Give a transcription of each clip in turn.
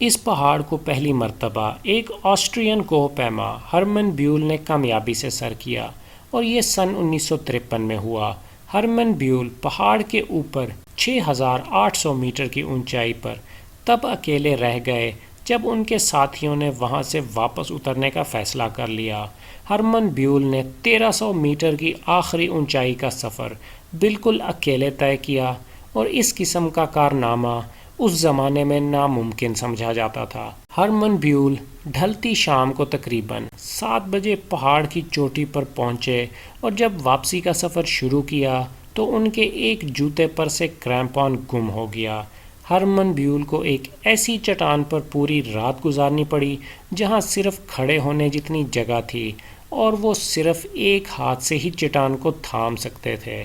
اس پہاڑ کو پہلی مرتبہ ایک آسٹرین کوہ پیما ہرمن بیول نے کامیابی سے سر کیا اور یہ سن 1953 میں ہوا۔ ہرمن بیول پہاڑ کے اوپر 6,800 میٹر کی اونچائی پر تب اکیلے رہ گئے جب ان کے ساتھیوں نے وہاں سے واپس اترنے کا فیصلہ کر لیا۔ ہرمن بیول نے 1300 میٹر کی آخری اونچائی کا سفر بالکل اکیلے طے کیا، اور اس قسم کا کارنامہ اس زمانے میں ناممکن سمجھا جاتا تھا۔ ہرمن بیول ڈھلتی شام کو تقریباً 7 بجے پہاڑ کی چوٹی پر پہنچے، اور جب واپسی کا سفر شروع کیا تو ان کے ایک جوتے پر سے کریمپون گم ہو گیا۔ ہرمن بیول کو ایک ایسی چٹان پر پوری رات گزارنی پڑی جہاں صرف کھڑے ہونے جتنی جگہ تھی، اور وہ صرف ایک ہاتھ سے ہی چٹان کو تھام سکتے تھے۔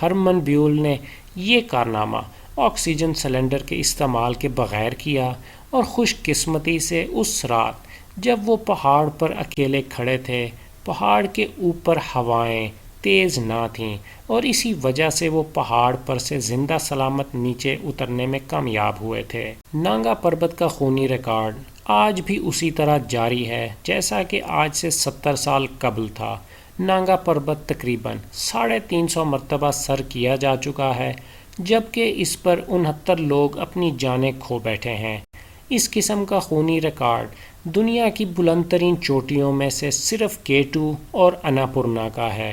ہرمن بیول نے یہ کارنامہ آکسیجن سلنڈر کے استعمال کے بغیر کیا، اور خوش قسمتی سے اس رات جب وہ پہاڑ پر اکیلے کھڑے تھے، پہاڑ کے اوپر ہوائیں تیز نہ تھیں، اور اسی وجہ سے وہ پہاڑ پر سے زندہ سلامت نیچے اترنے میں کامیاب ہوئے تھے۔ نانگا پربت کا خونی ریکارڈ آج بھی اسی طرح جاری ہے جیسا کہ آج سے 70 سال قبل تھا۔ نانگا پربت تقریباً 350 مرتبہ سر کیا جا چکا ہے، جبکہ اس پر 69 لوگ اپنی جانیں کھو بیٹھے ہیں۔ اس قسم کا خونی ریکارڈ دنیا کی بلند ترین چوٹیوں میں سے صرف K2 اور اناپورنا کا ہے۔